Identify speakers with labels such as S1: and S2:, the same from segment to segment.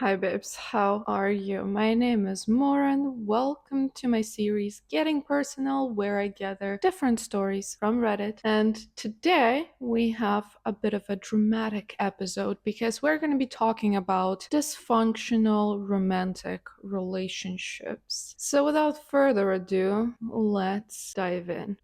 S1: Hi babes, how are you? My name is Moran. Welcome to my series Getting Personal, where I gather different stories from Reddit. And today we have a bit of a dramatic episode because we're going to be talking about dysfunctional romantic relationships. So without further ado, let's dive in.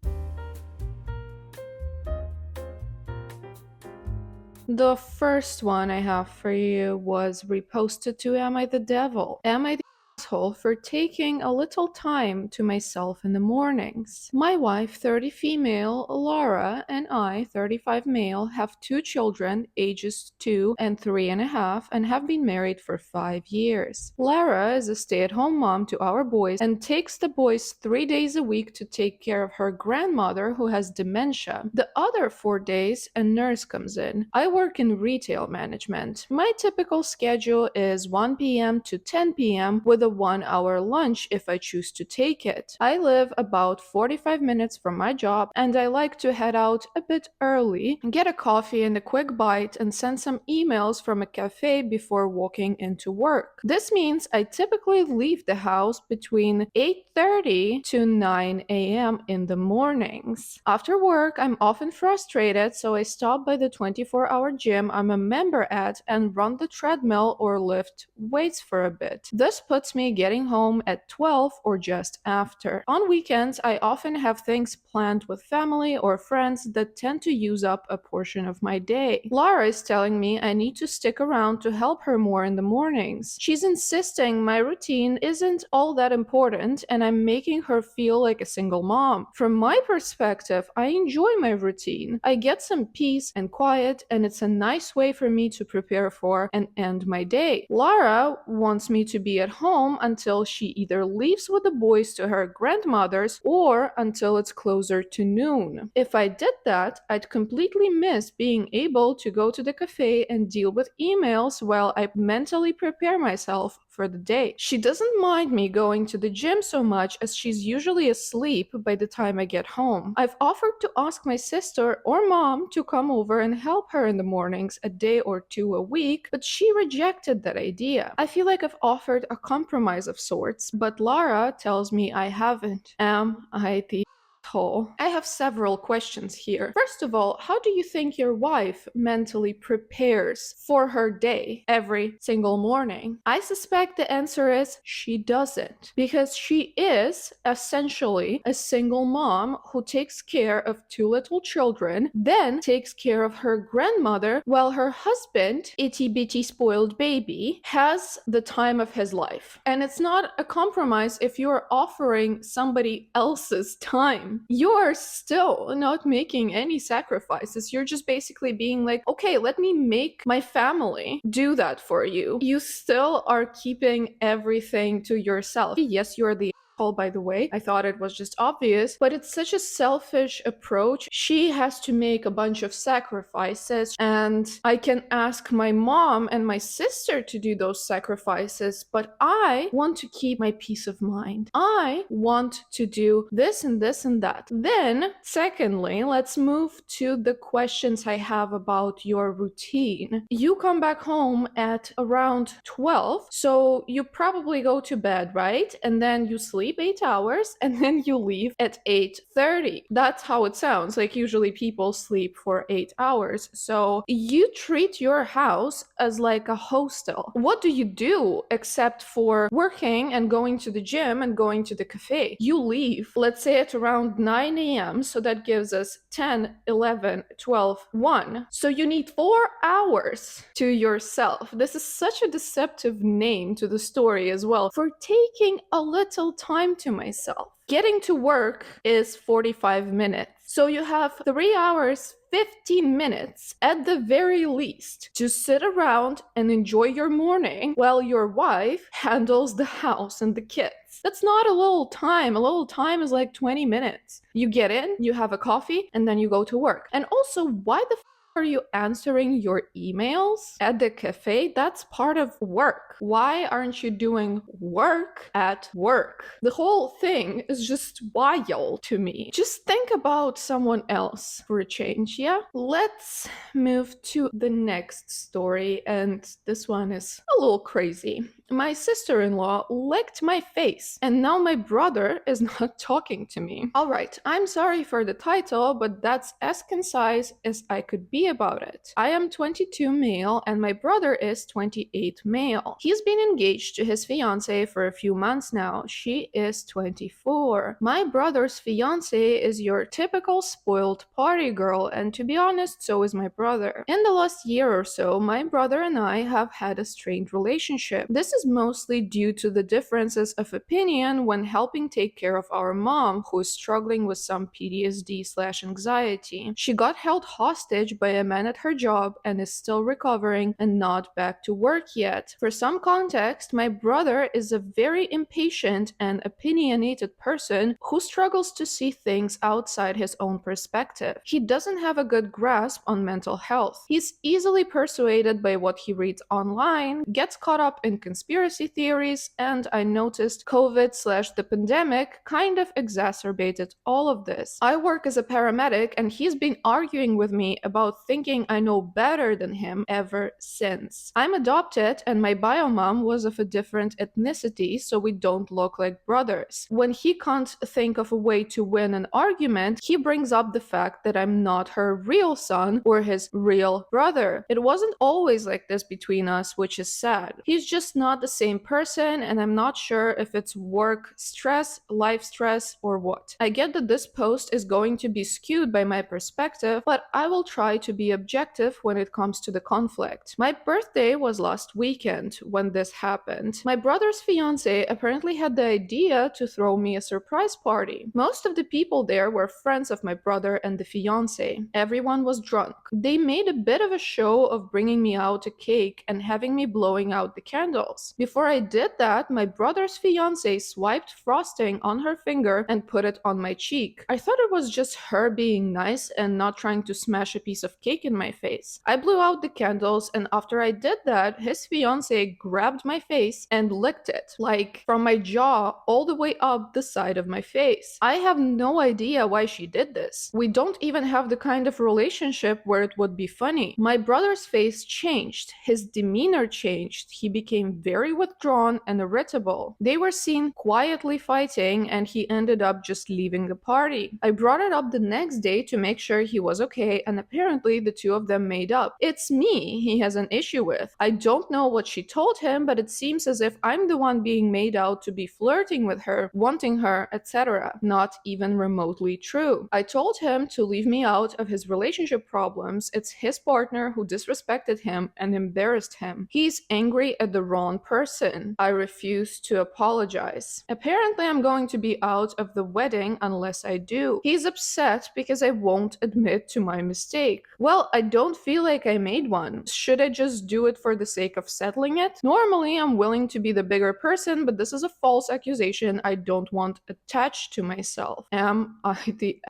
S1: The first one I have for you was reposted to Am I the Devil? Am I the asshole for taking a little time to myself in the mornings? My wife, 30 female, Laura, and I, 35 male, have 2 children, ages 2 and 3.5, and have been married for 5 years. Lara is a stay-at-home mom to our boys and takes the boys 3 days a week to take care of her grandmother who has dementia. The other 4 days, a nurse comes in. I work in retail management. My typical schedule is 1 p.m. to 10 p.m. with a 1-hour lunch if I choose to take it. I live about 45 minutes from my job and I like to head out a bit early, get a coffee and a quick bite, and send some emails from a cafe before walking into work. This means I typically leave the house between 8:30 to 9 a.m. in the mornings. After work, I'm often frustrated, so I stop by the 24-hour gym I'm a member at and run the treadmill or lift weights for a bit. This puts me getting home at 12 or just after. On weekends, I often have things planned with family or friends that tend to use up a portion of my day. Lara is telling me I need to stick around to help her more in the mornings. She's insisting my routine isn't all that important and I'm making her feel like a single mom. From my perspective, I enjoy my routine. I get some peace and quiet, and it's a nice way for me to prepare for and end my day. Lara wants me to be at home until she either leaves with the boys to her grandmother's or until it's closer to noon. If I did that, I'd completely miss being able to go to the cafe and deal with emails while I mentally prepare myself for the day. She doesn't mind me going to the gym so much as she's usually asleep by the time I get home. I've offered to ask my sister or mom to come over and help her in the mornings a day or 2 a week, but she rejected that idea. I feel like I've offered a compromise of sorts, but Lara tells me I haven't. Am I the asshole? I have several questions here. First of all, how do you think your wife mentally prepares for her day every single morning? I suspect the answer is she doesn't, because she is essentially a single mom who takes care of 2 little children, then takes care of her grandmother while her husband, itty bitty spoiled baby, has the time of his life. And it's not a compromise if you're offering somebody else's time. You're still not making any sacrifices. You're just basically being like, okay, let me make my family do that for you. You still are keeping everything to yourself. Yes, you're the asshole, by the way. I thought it was just obvious, but it's such a selfish approach. She has to make a bunch of sacrifices, and I can ask my mom and my sister to do those sacrifices, but I want to keep my peace of mind. I want to do this and this and that. Then, secondly, let's move to the questions I have about your routine. You come back home at around 12, so you probably go to bed, right? And then you sleep 8 hours and then you leave at 8:30. That's how it sounds. Like usually people sleep for 8 hours. So you treat your house as like a hostel. What do you do except for working and going to the gym and going to the cafe? You leave, let's say at around 9 a.m. So that gives us 10, 11, 12, 1. So you need 4 hours to yourself. This is such a deceptive name to the story as well. For taking a little time to myself. Getting to work is 45 minutes. So you have 3 hours, 15 minutes at the very least to sit around and enjoy your morning while your wife handles the house and the kids. That's not a little time. A little time is like 20 minutes. You get in, you have a coffee, and then you go to work. And also, why the are you answering your emails at the cafe? That's part of work. Why aren't you doing work at work? The whole thing is just wild to me. Just think about someone else for a change, yeah? Let's move to the next story, and this one is a little crazy. My sister-in-law licked my face, and now my brother is not talking to me. Alright, I'm sorry for the title, but that's as concise as I could be about it. I am 22 male, and my brother is 28 male. He's been engaged to his fiancée for a few months now. She is 24. My brother's fiancée is your typical spoiled party girl, and to be honest, so is my brother. In the last year or so, my brother and I have had a strained relationship. This is mostly due to the differences of opinion when helping take care of our mom, who is struggling with some PTSD/anxiety. She got held hostage by a man at her job and is still recovering and not back to work yet. For some context, my brother is a very impatient and opinionated person who struggles to see things outside his own perspective. He doesn't have a good grasp on mental health. He's easily persuaded by what he reads online, gets caught up in conspiracy theories, and I noticed COVID/the pandemic kind of exacerbated all of this. I work as a paramedic, and he's been arguing with me about thinking I know better than him ever since. I'm adopted, and my biomom was of a different ethnicity, so we don't look like brothers. When he can't think of a way to win an argument, he brings up the fact that I'm not her real son or his real brother. It wasn't always like this between us, which is sad. He's just not the same person, and I'm not sure if it's work stress, life stress, or what. I get that this post is going to be skewed by my perspective, but I will try to be objective when it comes to the conflict. My birthday was last weekend when this happened. My brother's fiancé apparently had the idea to throw me a surprise party. Most of the people there were friends of my brother and the fiancé. Everyone was drunk. They made a bit of a show of bringing me out a cake and having me blowing out the candles. Before I did that, my brother's fiancé swiped frosting on her finger and put it on my cheek. I thought it was just her being nice and not trying to smash a piece of cake in my face. I blew out the candles, and after I did that, his fiancé grabbed my face and licked it, like from my jaw all the way up the side of my face. I have no idea why she did this. We don't even have the kind of relationship where it would be funny. My brother's face changed. His demeanor changed. He became very withdrawn and irritable. They were seen quietly fighting, and he ended up just leaving the party. I brought it up the next day to make sure he was okay, and apparently the two of them made up. It's me he has an issue with. I don't know what she told him, but it seems as if I'm the one being made out to be flirting with her, wanting her, etc. Not even remotely true. I told him to leave me out of his relationship problems. It's his partner who disrespected him and embarrassed him. He's angry at the wrong person. I refuse to apologize. Apparently, I'm going to be out of the wedding unless I do. He's upset because I won't admit to my mistake. Well, I don't feel like I made one. Should I just do it for the sake of settling it? Normally, I'm willing to be the bigger person, but this is a false accusation I don't want attached to myself. Am I the asshole?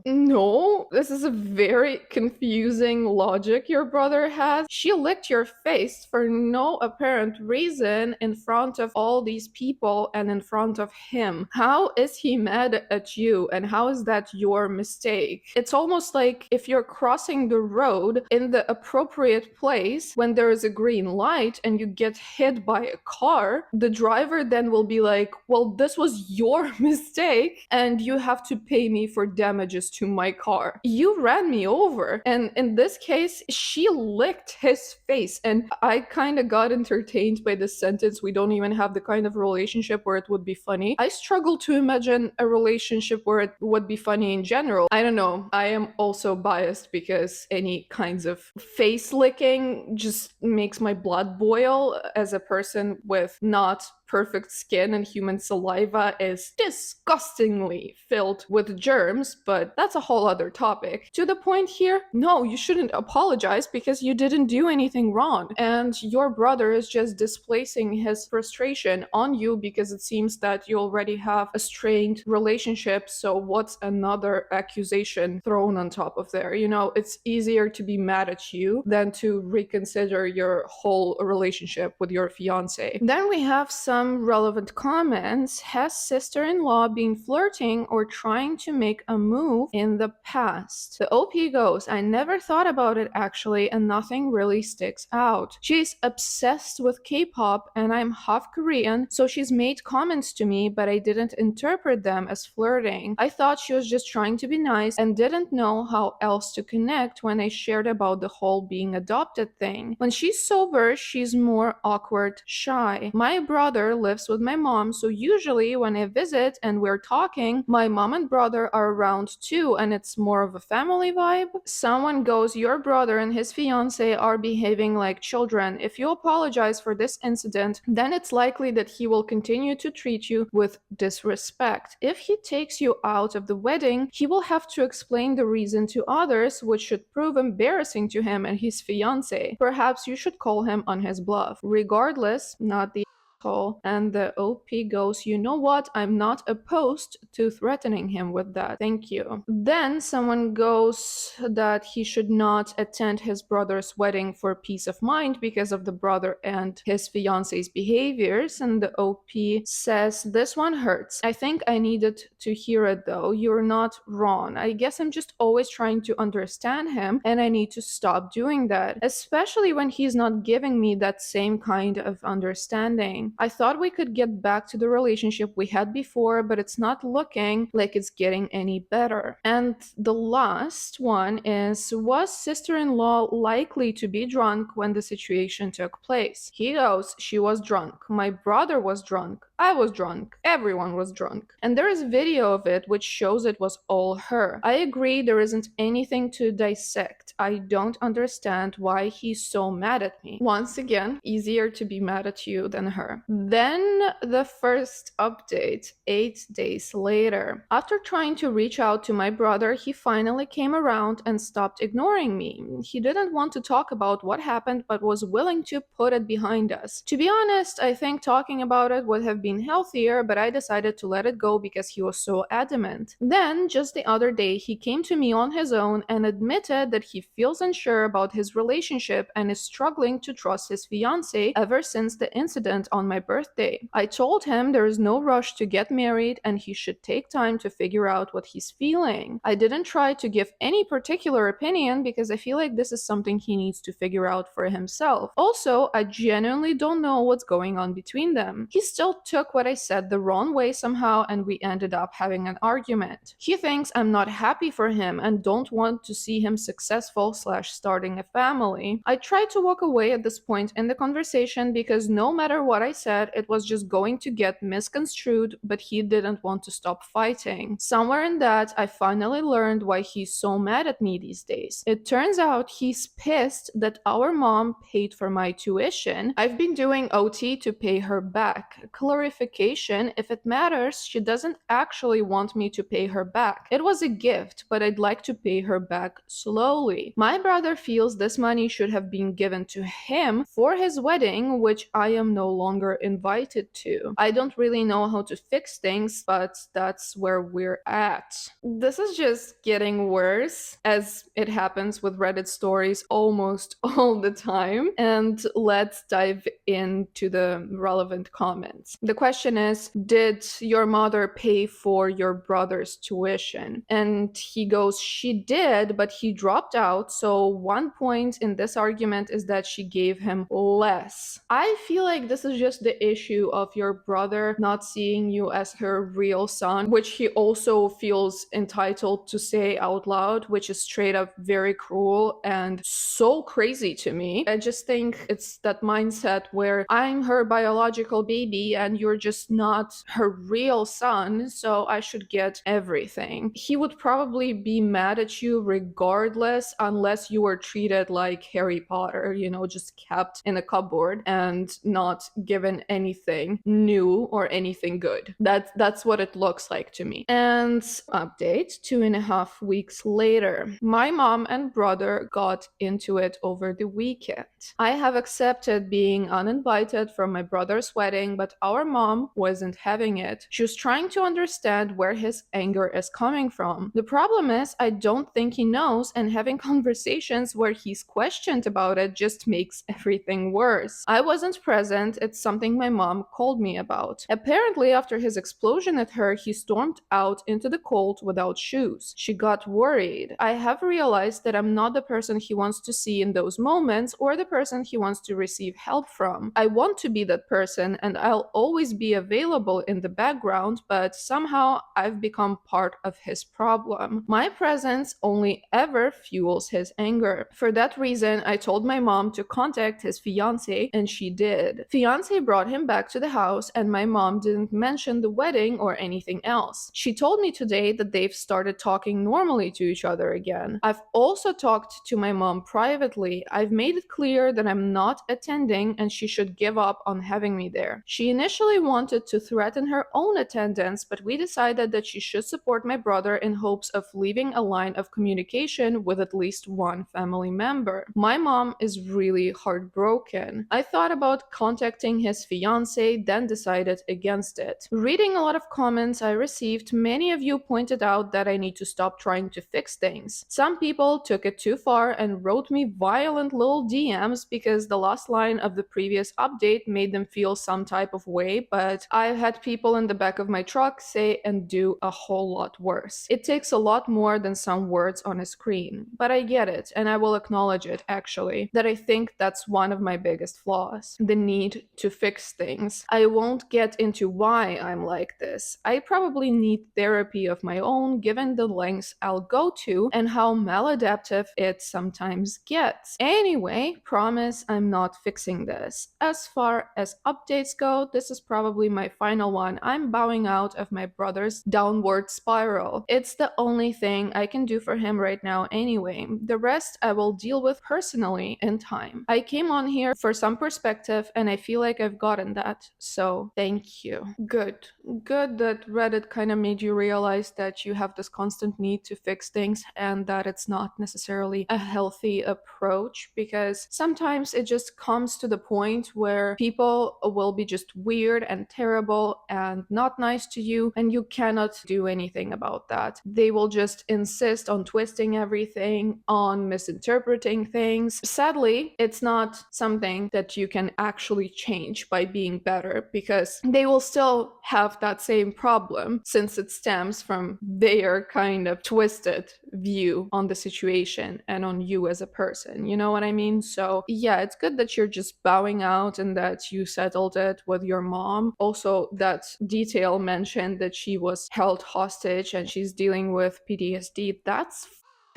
S1: No, this is a very confusing logic your brother has. She licked your face for no apparent reason in front of all these people and in front of him. How is he mad at you, and how is that your mistake? It's almost like if you're crossing the road in the appropriate place when there is a green light and you get hit by a car, the driver then will be like, well, this was your mistake and you have to pay me for damages to my car. You ran me over. And in this case, she licked his face, and I kind of got entertained by this sentence. We don't even have the kind of relationship where it would be funny. I struggle to imagine a relationship where it would be funny in general. I don't know. I am also biased because any kinds of face licking just makes my blood boil as a person with not perfect skin and human saliva is disgustingly filled with germs, but that's a whole other topic. To the point here, no, you shouldn't apologize because you didn't do anything wrong. And your brother is just displacing his frustration on you because it seems that you already have a strained relationship. So what's another accusation thrown on top of there? You know, it's easier to be mad at you than to reconsider your whole relationship with your fiance. Then we have some relevant comments. Has sister-in-law been flirting or trying to make a move in the past? The OP goes, I never thought about it actually, and nothing really sticks out. She's obsessed with K-pop and I'm half Korean, so she's made comments to me, but I didn't interpret them as flirting. I thought she was just trying to be nice and didn't know how else to connect when I shared about the whole being adopted thing. When she's sober, she's more awkward, shy. My brother lives with my mom, so usually when I visit and we're talking, my mom and brother are around too, and it's more of a family vibe. Someone goes, your brother and his fiance are behaving like children. If you apologize for this incident, then it's likely that he will continue to treat you with disrespect. If he takes you out of the wedding, he will have to explain the reason to others, which should prove embarrassing to him and his fiance. Perhaps you should call him on his bluff. Regardless, not the asshole. And the OP goes, you know what? I'm not opposed to threatening him with that. Thank you. Then someone goes that he should not attend his brother's wedding for peace of mind because of the brother and his fiance's behaviors. And the OP says, this one hurts. I think I needed to hear it though. You're not wrong. I guess I'm just always trying to understand him and I need to stop doing that, especially when he's not giving me that same kind of understanding. I thought we could get back to the relationship we had before, but it's not looking like it's getting any better. And the last one is, was sister-in-law likely to be drunk when the situation took place? He goes, she was drunk. My brother was drunk. I was drunk. Everyone was drunk. And there is video of it which shows it was all her. I agree there isn't anything to dissect. I don't understand why he's so mad at me. Once again, easier to be mad at you than her. Then the first update, 8 days later. After trying to reach out to my brother, he finally came around and stopped ignoring me. He didn't want to talk about what happened, but was willing to put it behind us. To be honest, I think talking about it would have been healthier, but I decided to let it go because he was so adamant. Then, just the other day, he came to me on his own and admitted that he feels unsure about his relationship and is struggling to trust his fiancée ever since the incident on my birthday. I told him there is no rush to get married and he should take time to figure out what he's feeling. I didn't try to give any particular opinion because I feel like this is something he needs to figure out for himself. Also, I genuinely don't know what's going on between them. He still took what I said the wrong way somehow and we ended up having an argument. He thinks I'm not happy for him and don't want to see him successful / starting a family. I tried to walk away at this point in the conversation because no matter what I said, it was just going to get misconstrued, but he didn't want to stop fighting. Somewhere in that, I finally learned why he's so mad at me these days. It turns out he's pissed that our mom paid for my tuition. I've been doing OT to pay her back. Clarification, if it matters, she doesn't actually want me to pay her back. It was a gift, but I'd like to pay her back slowly. My brother feels this money should have been given to him for his wedding, which I am no longer invited to. I don't really know how to fix things, but that's where we're at. This is just getting worse, as it happens with Reddit stories almost all the time. And let's dive into the relevant comments. The question is, did your mother pay for your brother's tuition? And he goes, she did, but he dropped out. So one point in this argument is that she gave him less. I feel like this is just the issue of your brother not seeing you as her real son, which he also feels entitled to say out loud, which is straight up very cruel and so crazy to me. I just think it's that mindset where I'm her biological baby and you're just not her real son, so I should get everything. He would probably be mad at you regardless, unless you were treated like Harry Potter, just kept in a cupboard and not given anything new or anything good. That's what it looks like to me. And update, 2.5 weeks later, my mom and brother got into it over the weekend. I have accepted being uninvited from my brother's wedding, but our mom wasn't having it. She was trying to understand where his anger is coming from. The problem is, I don't think he knows, and having conversations where he's questioned about it just makes everything worse. I wasn't present, it's something my mom called me about. Apparently, after his explosion at her, he stormed out into the cold without shoes. She got worried. I have realized that I'm not the person he wants to see in those moments or the person he wants to receive help from. I want to be that person and I'll always be available in the background, but somehow I've become part of his problem. My presence only ever fuels his anger. For that reason, I told my mom to contact his fiance, and she did. Fiance brought him back to the house, and my mom didn't mention the wedding or anything else. She told me today that they've started talking normally to each other again. I've also talked to my mom privately. I've made it clear that I'm not attending and she should give up on having me there. She initially wanted to threaten her own attendance, but we decided that she should support my brother in hopes of leaving a line of communication with at least one family member. My mom is really heartbroken. I thought about contacting his fiance, then decided against it. Reading a lot of comments I received, many of you pointed out that I need to stop trying to fix things. Some people took it too far and wrote me violent little DMs because the last line of the previous update made them feel some type of way, but I've had people in the back of my truck say and do a whole lot worse. It takes a lot more than some words on a screen, but I get it, and I will acknowledge it actually, that I think that's one of my biggest flaws, the need to fix things. I won't get into why I'm like this. I probably need therapy of my own given the lengths I'll go to and how maladaptive it sometimes gets. Anyway, promise I'm not fixing this. As far as updates go, this is probably my final one. I'm bowing out of my brother's downward spiral. It's the only thing I can do for him right now anyway. The rest I will deal with personally in time. I came on here for some perspective and I feel like I've gotten that, so thank you. Good. Good that Reddit kind of made you realize that you have this constant need to fix things and that it's not necessarily a healthy approach, because sometimes it just comes to the point where people will be just weird and terrible and not nice to you, and you cannot do anything about that. They will just insist on twisting everything, on misinterpreting things. Sadly, it's not something that you can actually change by being better, because they will still have that same problem since it stems from their kind of twisted view on the situation and on you as a person. You know what I mean? So yeah, it's good that you're just bowing out and that you settled it with your mom. Also, that detail mentioned that she was held hostage and she's dealing with PTSD. That's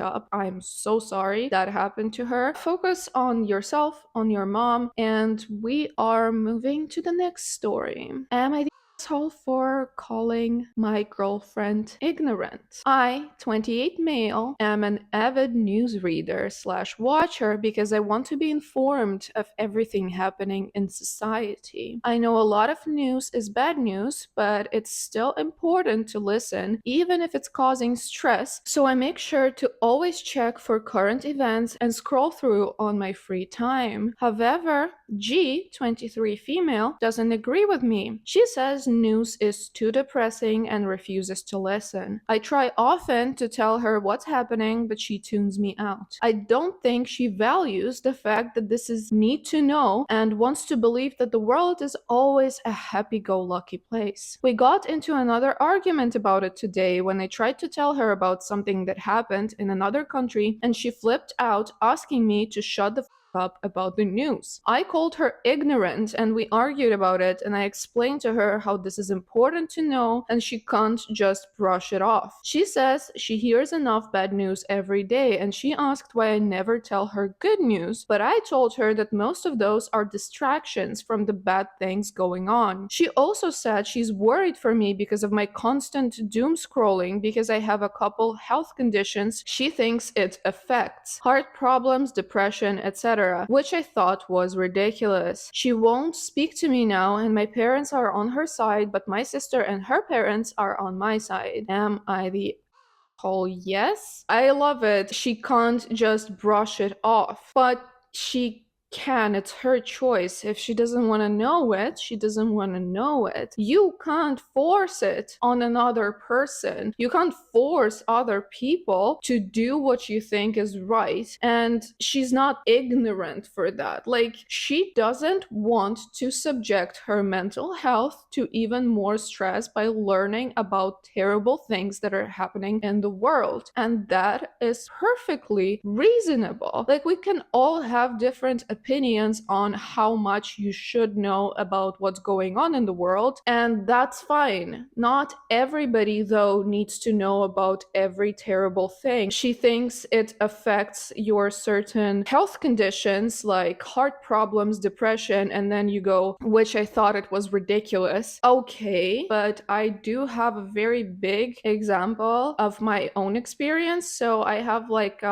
S1: up. I'm so sorry that happened to her. Focus on yourself, on your mom, and we are moving to the next story. Am I the asshole for calling my girlfriend ignorant? I, 28 male, am an avid newsreader slash watcher because I want to be informed of everything happening in society. I know a lot of news is bad news, but it's still important to listen, even if it's causing stress, so I make sure to always check for current events and scroll through on my free time. However, G, 23 female, doesn't agree with me. She says news is too depressing and refuses to listen. I try often to tell her what's happening, but she tunes me out. I don't think she values the fact that this is need to know and wants to believe that the world is always a happy-go-lucky place. We got into another argument about it today when I tried to tell her about something that happened in another country, and she flipped out, asking me to shut the up about the news. I called her ignorant and we argued about it, and I explained to her how this is important to know and she can't just brush it off. She says she hears enough bad news every day, and she asked why I never tell her good news, but I told her that most of those are distractions from the bad things going on. She also said she's worried for me because of my constant doom scrolling because I have a couple health conditions she thinks it affects: heart problems, depression, etc., which I thought was ridiculous. She won't speak to me now, and my parents are on her side, but my sister and her parents are on my side. Am I the whole? Yes. I love it. She can't just brush it off, but she can. It's her choice. If she doesn't want to know it, she doesn't want to know it. You can't force it on another person. You can't force other people to do what you think is right. And she's not ignorant for that. Like, she doesn't want to subject her mental health to even more stress by learning about terrible things that are happening in the world. And that is perfectly reasonable. Like, we can all have different opinions on how much you should know about what's going on in the world, and that's fine. Not everybody, though, needs to know about every terrible thing. She thinks it affects your certain health conditions like heart problems, depression, and then you go, which I thought it was ridiculous. Okay, but I do have a very big example of my own experience. So I have like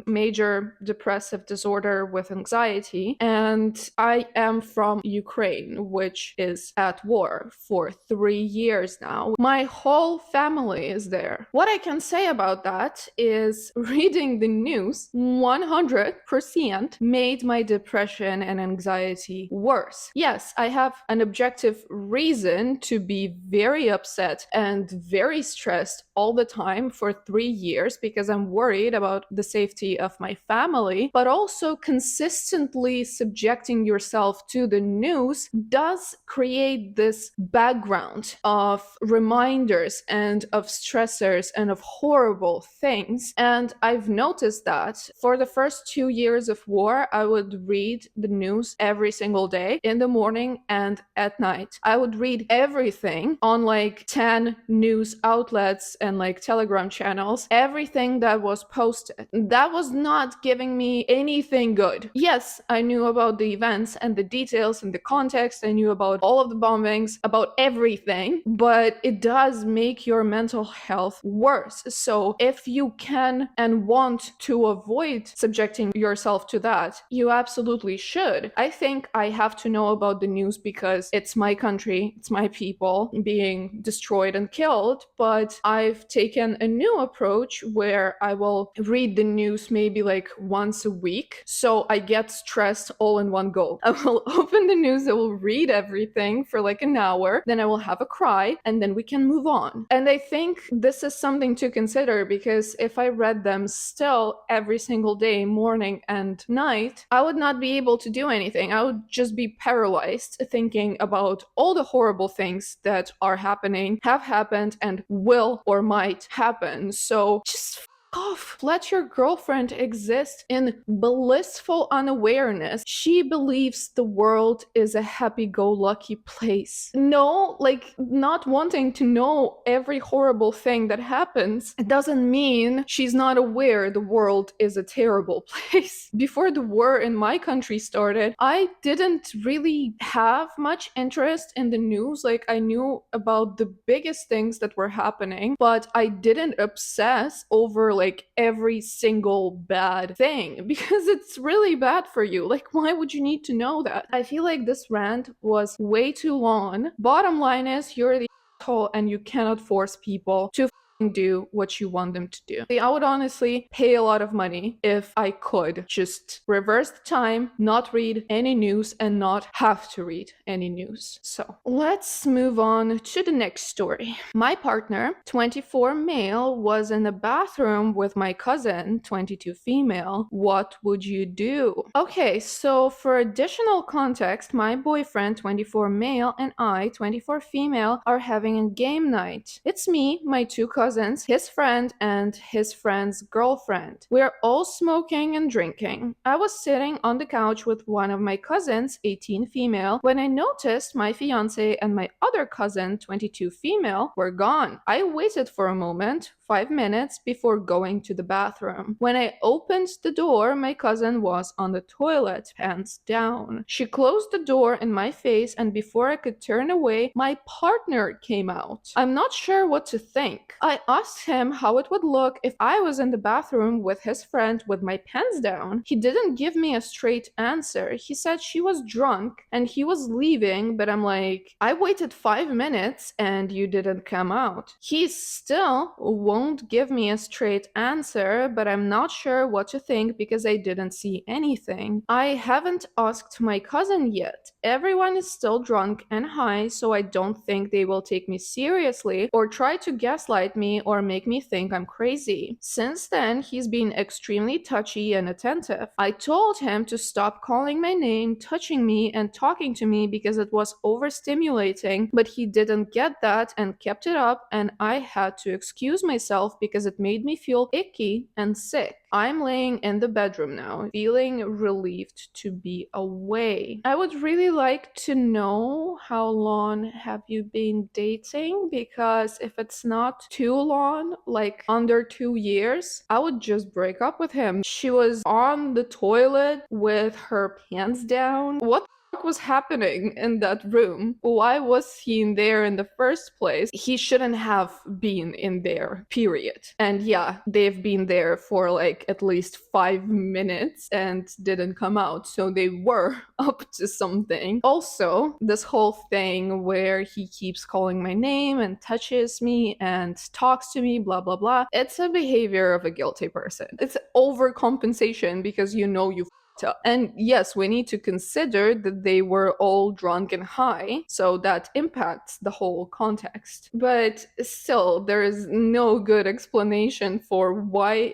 S1: major depressive disorder with anxiety, and I am from Ukraine, which is at war for 3 years now. My whole family is there. What I can say about that is reading the news 100% made my depression and anxiety worse. Yes, I have an objective reason to be very upset and very stressed all the time for 3 years because I'm worried about the safety of my family, but also consistently subjecting yourself to the news does create this background of reminders and of stressors and of horrible things. And I've noticed that for the first 2 years of war, I would read the news every single day in the morning and at night. I would read everything on like 10 news outlets and like Telegram channels, everything that was posted. That was not giving me anything good. Yes, I knew about the events and the details and the context. I knew about all of the bombings, about everything, but it does make your mental health worse. So if you can and want to avoid subjecting yourself to that, you absolutely should. I think I have to know about the news because it's my country, it's my people being destroyed and killed, but I've taken a new approach where I will read the news maybe like once a week, so I get stressed all in one go. I will open the news, I will read everything for like an hour, then I will have a cry, and then we can move on. And I think this is something to consider because if I read them still every single day, morning and night, I would not be able to do anything. I would just be paralyzed thinking about all the horrible things that are happening, have happened, and will or might happen. So just off. Let your girlfriend exist in blissful unawareness. She believes the world is a happy-go-lucky place. No, like, not wanting to know every horrible thing that happens, it doesn't mean she's not aware the world is a terrible place. Before the war in my country started, I didn't really have much interest in the news. Like, I knew about the biggest things that were happening, but I didn't obsess over like every single bad thing because it's really bad for you. Like, why would you need to know that? I feel like this rant was way too long. Bottom line is, you're the asshole and you cannot force people to do what you want them to do. I would honestly pay a lot of money if I could just reverse the time, not read any news, and not have to read any news. So let's move on to the next story. My partner, 24 male, was in the bathroom with my cousin, 22 female. What would you do? Okay, so for additional context, my boyfriend, 24 male, and I, 24 female, are having a game night. It's me, my two cousins, cousins, his friend, and his friend's girlfriend. We are all smoking and drinking. I was sitting on the couch with one of my cousins, 18 female, when I noticed my fiance and my other cousin, 22 female, were gone. I waited for a moment, 5 minutes, before going to the bathroom. When I opened the door, my cousin was on the toilet, pants down. She closed the door in my face, and before I could turn away, my partner came out. I'm not sure what to think. I asked him how it would look if I was in the bathroom with his friend with my pants down. He didn't give me a straight answer. He said she was drunk and he was leaving, but I'm like, I waited 5 minutes and you didn't come out. He still won't give me a straight answer, but I'm not sure what to think because I didn't see anything. I haven't asked my cousin yet. Everyone is still drunk and high, so I don't think they will take me seriously or try to gaslight me or make me think I'm crazy. Since then, he's been extremely touchy and attentive. I told him to stop calling my name, touching me, and talking to me because it was overstimulating, but he didn't get that and kept it up, and I had to excuse myself because it made me feel icky and sick. I'm laying in the bedroom now, feeling relieved to be away. I would really like to know how long have you been dating, because if it's not too long, like under 2 years, I would just break up with him. She was on the toilet with her pants down. What was happening in that room? Why was he in there in the first place? He shouldn't have been in there, period. And yeah, they've been there for like at least 5 minutes and didn't come out, so they were up to something. Also, this whole thing where he keeps calling my name and touches me and talks to me, blah blah blah, it's a behavior of a guilty person. It's overcompensation because you know you up. And yes, we need to consider that they were all drunk and high, so that impacts the whole context. But still, there is no good explanation for why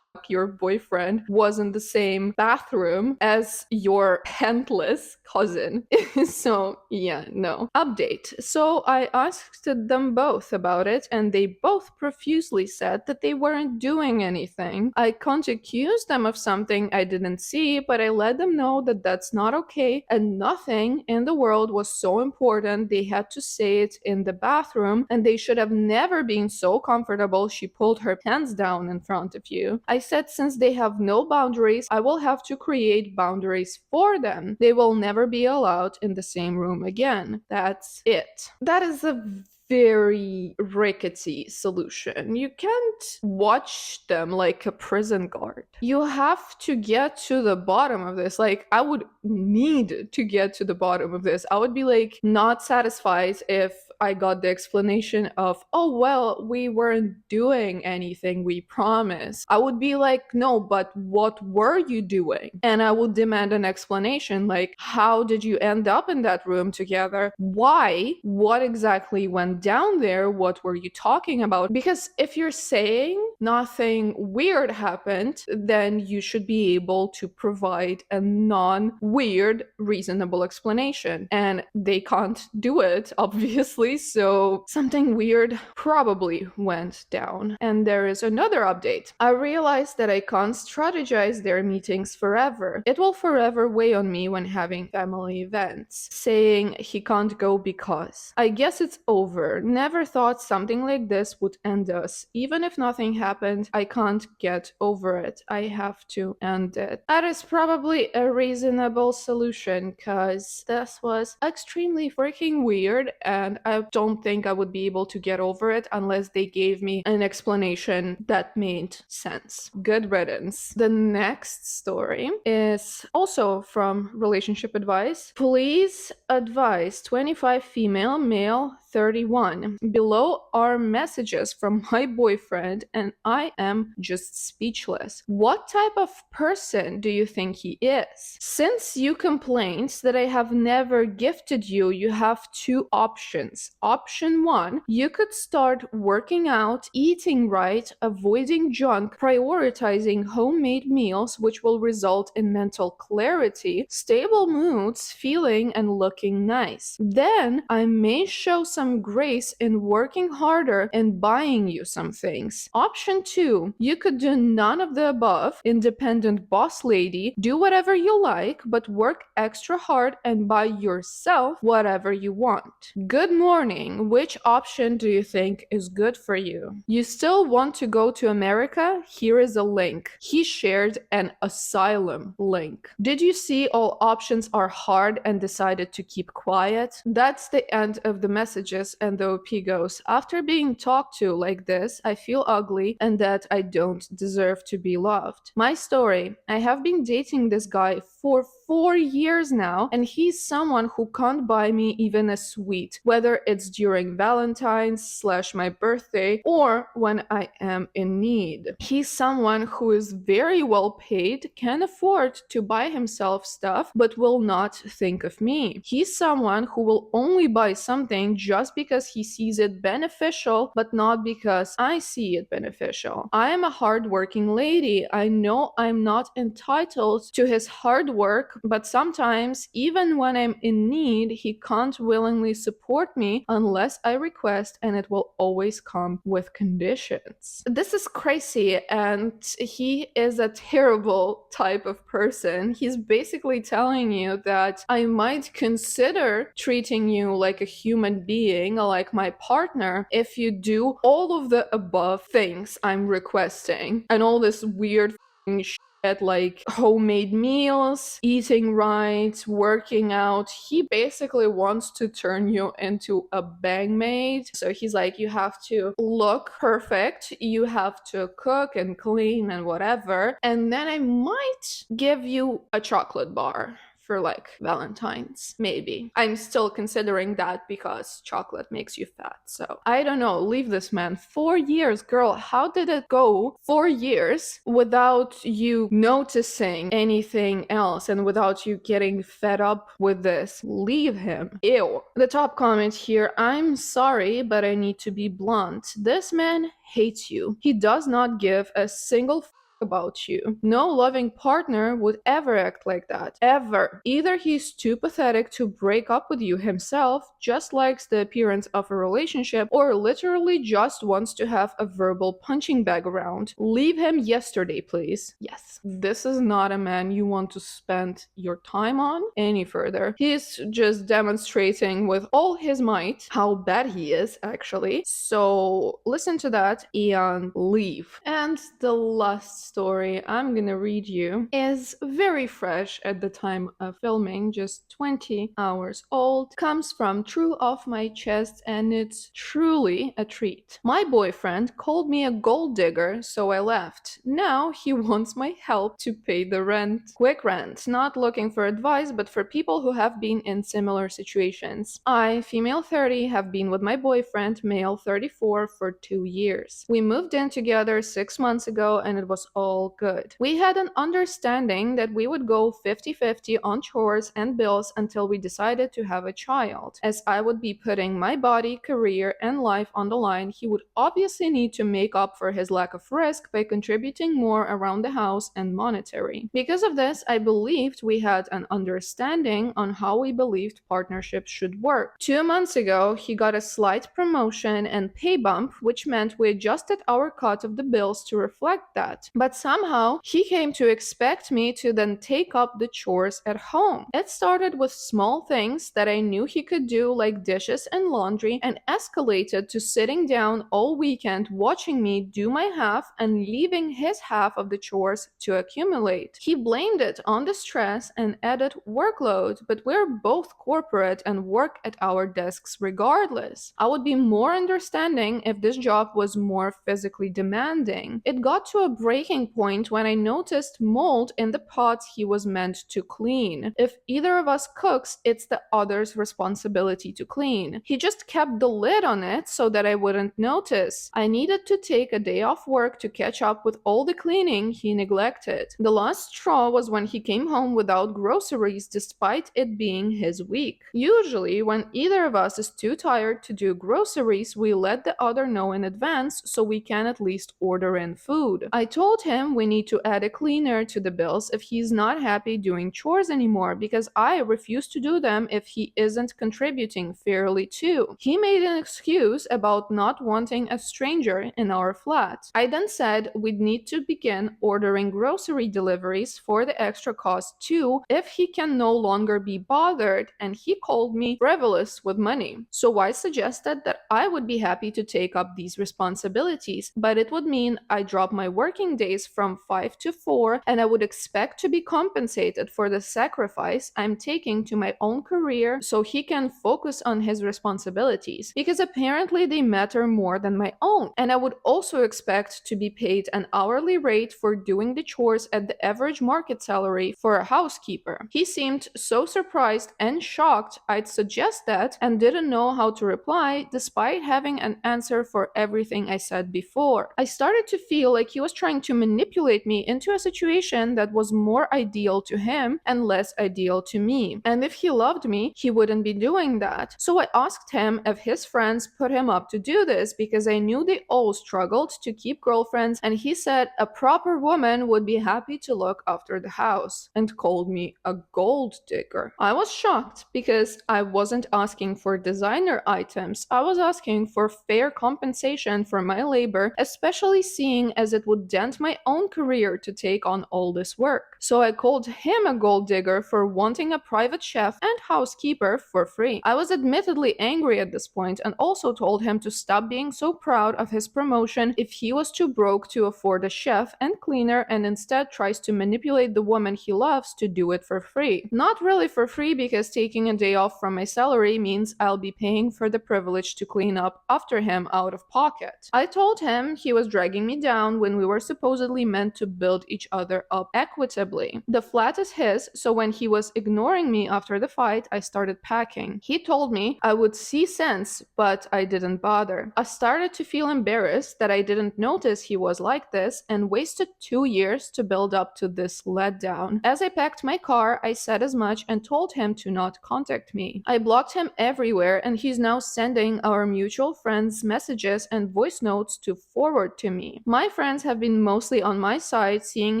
S1: your boyfriend was in the same bathroom as your pantless cousin. So yeah, no. Update. So I asked them both about it, and they both profusely said that they weren't doing anything. I can't accuse them of something I didn't see, but I let them know that that's not okay, and nothing in the world was so important they had to say it in the bathroom, and they should have never been so comfortable she pulled her pants down in front of you. I said since they have no boundaries, I will have to create boundaries for them. They will never be allowed in the same room again. That's it. That is a very rickety solution. You can't watch them like a prison guard. You have to get to the bottom of this. Like, I would need to get to the bottom of this. I would be like not satisfied if I got the explanation of, oh, well, we weren't doing anything, we promise. I would be like, no, but what were you doing? And I would demand an explanation, like, how did you end up in that room together? Why? What exactly went down there? What were you talking about? Because if you're saying nothing weird happened, then you should be able to provide a non-weird, reasonable explanation. And they can't do it, obviously, so something weird probably went down. And there is another update. I realized that I can't strategize their meetings forever. It will forever weigh on me when having family events. Saying he can't go because. I guess it's over. Never thought something like this would end us. Even if nothing happened, I can't get over it. I have to end it. That is probably a reasonable solution, because this was extremely freaking weird, and I don't think I would be able to get over it unless they gave me an explanation that made sense. Good riddance. The next story is also from Relationship Advice. Please advise 25 female, male 31. Below are messages from my boyfriend, and I am just speechless. What type of person do you think he is? Since you complained that I have never gifted you, you have two options. Option 1, you could start working out, eating right, avoiding junk, prioritizing homemade meals, which will result in mental clarity, stable moods, feeling and looking nice. Then I may show some grace grace in working harder and buying you some things. Option 2, you could do none of the above, independent boss lady, do whatever you like, but work extra hard and buy yourself whatever you want. Good morning. Which option do you think is good for you? You still want to go to America? Here is a link. He shared an asylum link. Did you see all options are hard and decided to keep quiet? That's the end of the messages, and the OP goes, after being talked to like this, I feel ugly and that I don't deserve to be loved. My story, I have been dating this guy for 4 years now, and he's someone who can't buy me even a sweet, whether it's during Valentine's / my birthday or when I am in need. He's someone who is very well paid, can afford to buy himself stuff, but will not think of me. He's someone who will only buy something just because he sees it beneficial, but not because I see it beneficial. I am a hardworking lady. I know I'm not entitled to his hard work, but sometimes, even when I'm in need, he can't willingly support me unless I request, and it will always come with conditions. This is crazy, and he is a terrible type of person. He's basically telling you that I might consider treating you like a human being, like my partner, if you do all of the above things I'm requesting, and all this weird shit like homemade meals, eating right, working out. He basically wants to turn you into a bang maid. So he's like, you have to look perfect, you have to cook and clean and whatever, and then I might give you a chocolate bar for like Valentine's, maybe. I'm still considering that because chocolate makes you fat. So I don't know, leave this man. 4 years, girl, how did it go 4 years without you noticing anything else and without you getting fed up with this? Leave him. Ew. The top comment here, I'm sorry, but I need to be blunt. This man hates you. He does not give a single about you. No loving partner would ever act like that. Ever. Either he's too pathetic to break up with you himself, just likes the appearance of a relationship, or literally just wants to have a verbal punching bag around. Leave him yesterday, please. Yes. This is not a man you want to spend your time on any further. He's just demonstrating with all his might how bad he is, actually. So listen to that and leave. And the last story I'm gonna read you is very fresh at the time of filming, just 20 hours old, comes from true off my chest, and it's truly a treat. My boyfriend called me a gold digger, so I left. Now he wants my help to pay the rent. Quick rant, not looking for advice, but for people who have been in similar situations. I, female 30, have been with my boyfriend, male 34, for 2 years. We moved in together 6 months ago, and it was all good. We had an understanding that we would go 50-50 on chores and bills until we decided to have a child. As I would be putting my body, career, and life on the line, he would obviously need to make up for his lack of risk by contributing more around the house and monetary. Because of this, I believed we had an understanding on how we believed partnerships should work. 2 months ago, he got a slight promotion and pay bump, which meant we adjusted our cut of the bills to reflect that. But somehow, he came to expect me to then take up the chores at home. It started with small things that I knew he could do, like dishes and laundry, and escalated to sitting down all weekend watching me do my half and leaving his half of the chores to accumulate. He blamed it on the stress and added workload, but we're both corporate and work at our desks regardless. I would be more understanding if this job was more physically demanding. It got to a breaking point when I noticed mold in the pots he was meant to clean. If either of us cooks, it's the other's responsibility to clean. He just kept the lid on it so that I wouldn't notice. I needed to take a day off work to catch up with all the cleaning he neglected. The last straw was when he came home without groceries despite it being his week. Usually, when either of us is too tired to do groceries, we let the other know in advance so we can at least order in food. I told him we need to add a cleaner to the bills if he's not happy doing chores anymore because I refuse to do them if he isn't contributing fairly too. He made an excuse about not wanting a stranger in our flat. I then said we'd need to begin ordering grocery deliveries for the extra cost too if he can no longer be bothered, and he called me frivolous with money. So I suggested that I would be happy to take up these responsibilities, but it would mean I drop my working days from 5 to 4 and I would expect to be compensated for the sacrifice I'm taking to my own career so he can focus on his responsibilities, because apparently they matter more than my own. And I would also expect to be paid an hourly rate for doing the chores at the average market salary for a housekeeper. He seemed so surprised and shocked I'd suggest that and didn't know how to reply despite having an answer for everything I said before. I started to feel like he was trying to manipulate me into a situation that was more ideal to him and less ideal to me. And if he loved me, he wouldn't be doing that. So I asked him if his friends put him up to do this because I knew they all struggled to keep girlfriends, and he said a proper woman would be happy to look after the house and called me a gold digger. I was shocked because I wasn't asking for designer items. I was asking for fair compensation for my labor, especially seeing as it would dent my own career to take on all this work. So I called him a gold digger for wanting a private chef and housekeeper for free. I was admittedly angry at this point and also told him to stop being so proud of his promotion if he was too broke to afford a chef and cleaner and instead tries to manipulate the woman he loves to do it for free. Not really for free, because taking a day off from my salary means I'll be paying for the privilege to clean up after him out of pocket. I told him he was dragging me down when we were supposedly meant to build each other up equitably. The flat is his, so when he was ignoring me after the fight, I started packing. He told me I would see sense, but I didn't bother. I started to feel embarrassed that I didn't notice he was like this and wasted 2 years to build up to this letdown. As I packed my car, I said as much and told him to not contact me. I blocked him everywhere, and he's now sending our mutual friends messages and voice notes to forward to me. My friends have been mostly on my side, seeing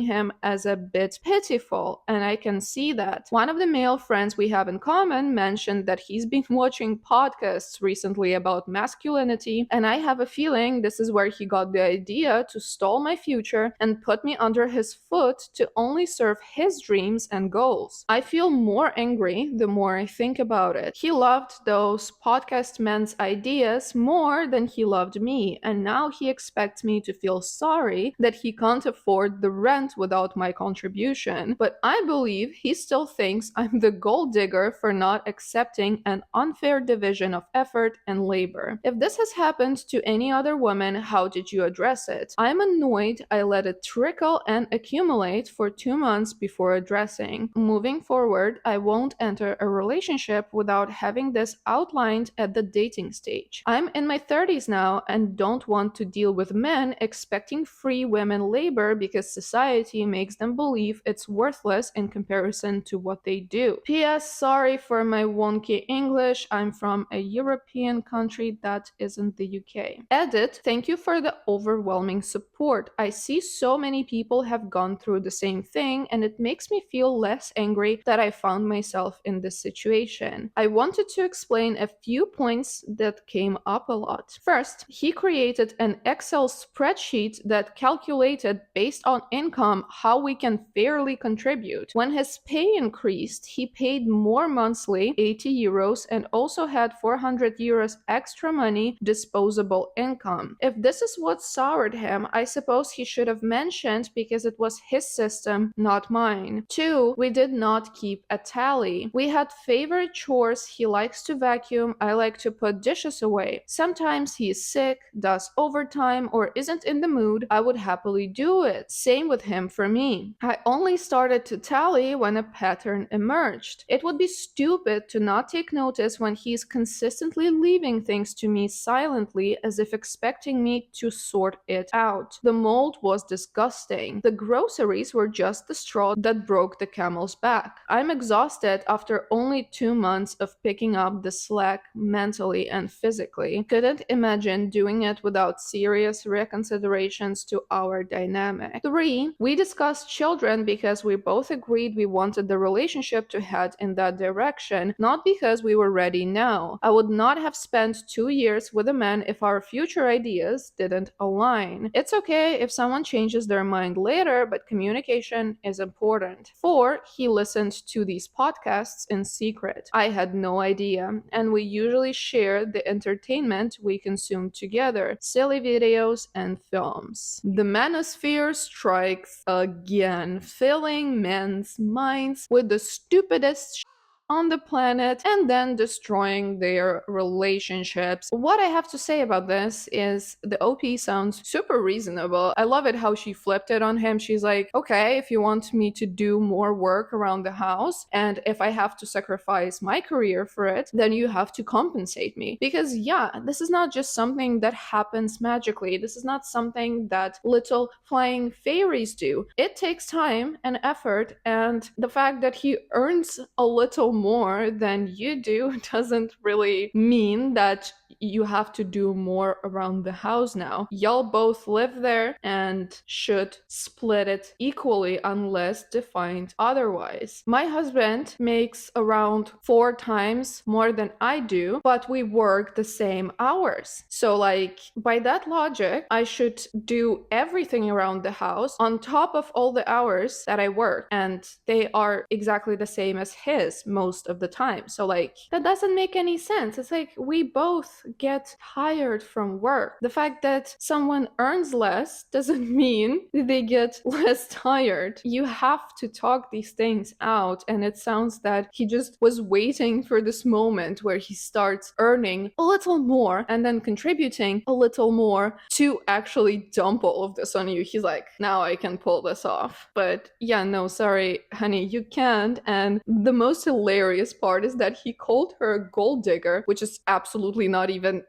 S1: him as a bit pitiful, and I can see that. One of the male friends we have in common mentioned that he's been watching podcasts recently about masculinity, and I have a feeling this is where he got the idea to stall my future and put me under his foot to only serve his dreams and goals. I feel more angry the more I think about it. He loved those podcast men's ideas more than he loved me, and now he expects me to feel sorry that he can't afford the rent without my contribution. But I believe he still thinks I'm the gold digger for not accepting an unfair division of effort and labor. If this has happened to any other woman, how did you address it? I'm annoyed I let it trickle and accumulate for 2 months before addressing. Moving forward, I won't enter a relationship without having this outlined at the dating stage. I'm in my 30s now and don't want to deal with men expecting free women labor because society makes them believe it's worthless in comparison to what they do. P.S. Sorry for my wonky English. I'm from a European country that isn't the UK. Edit, thank you for the overwhelming support. I see so many people have gone through the same thing, and it makes me feel less angry that I found myself in this situation. I wanted to explain a few points that came up a lot. First, he created an Excel spreadsheet that calculated based on income how we can fairly contribute. When his pay increased, he paid more monthly, 80 euros, and also had 400 euros extra money, disposable income. If this is what soured him, I suppose he should have mentioned because it was his system, not mine. 2, we did not keep a tally. We had favorite chores. He likes to vacuum, I like to put dishes away. Sometimes he is sick, does overtime, or isn't in the mood. I would happily do it. Same with him for me. I only started to tally when a pattern emerged. It would be stupid to not take notice when he's consistently leaving things to me silently as if expecting me to sort it out. The mold was disgusting. The groceries were just the straw that broke the camel's back. I'm exhausted after only 2 months of picking up the slack mentally and physically. Couldn't imagine doing it without serious reconsiderations to our dynamic. 3, we discussed children because we both agreed we wanted the relationship to head in that direction, not because we were ready now. I would not have spent 2 years with a man if our future ideas didn't align. It's okay if someone changes their mind later, but communication is important. 4, he listened to these podcasts in secret. I had no idea, and we usually share the entertainment we consume together, silly videos and films. The manosphere strikes again, filling men's minds with the stupidest on the planet and then destroying their relationships. What I have to say about this is the OP sounds super reasonable. I love it how she flipped it on him. She's like, okay, if you want me to do more work around the house and if I have to sacrifice my career for it, then you have to compensate me. Because yeah, this is not just something that happens magically. This is not something that little flying fairies do. It takes time and effort, and the fact that he earns a little more than you do doesn't really mean that you have to do more around the house now. Y'all both live there and should split it equally unless defined otherwise. My husband makes around 4 times more than I do, but we work the same hours. So like by that logic, I should do everything around the house on top of all the hours that I work, and they are exactly the same as his most of the time. So like that doesn't make any sense. It's like we both get tired from work. The fact that someone earns less doesn't mean they get less tired. You have to talk these things out, and it sounds that he just was waiting for this moment where he starts earning a little more and then contributing a little more to actually dump all of this on you. He's like, now I can pull this off. But yeah, no, sorry, honey, you can't. And the most hilarious part is that he called her a gold digger, which is absolutely not even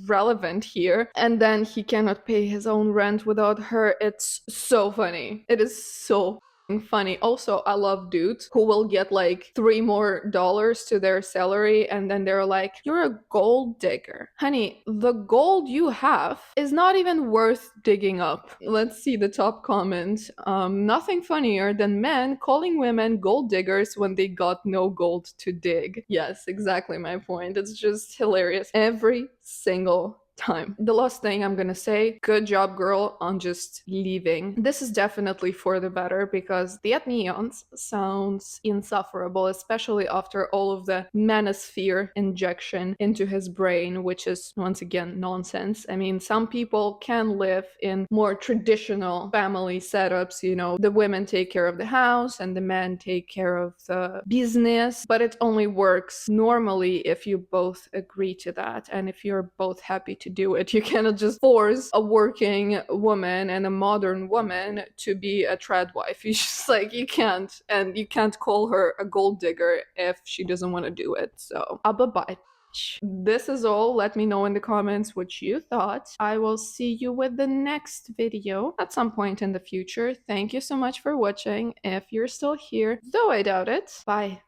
S1: relevant here. And then he cannot pay his own rent without her. It's so funny. It is so funny. Also, I love dudes who will get like $3 more to their salary and then they're like, you're a gold digger. Honey, the gold you have is not even worth digging up. Let's see the top comment. Nothing funnier than men calling women gold diggers when they got no gold to dig. Yes, exactly my point. It's just hilarious every single time. The last thing I'm gonna say, good job, girl, on just leaving. This is definitely for the better because the neons sounds insufferable, especially after all of the manosphere injection into his brain, which is once again nonsense. I mean, some people can live in more traditional family setups, you know, the women take care of the house and the men take care of the business, but it only works normally if you both agree to that and if you're both happy to do it. You cannot just force a working woman and a modern woman to be a trad wife. You just like, you can't, and you can't call her a gold digger if she doesn't want to do it. So, bye-bye. This is all. Let me know in the comments what you thought. I will see you with the next video at some point in the future. Thank you so much for watching. If you're still here, though I doubt it, bye.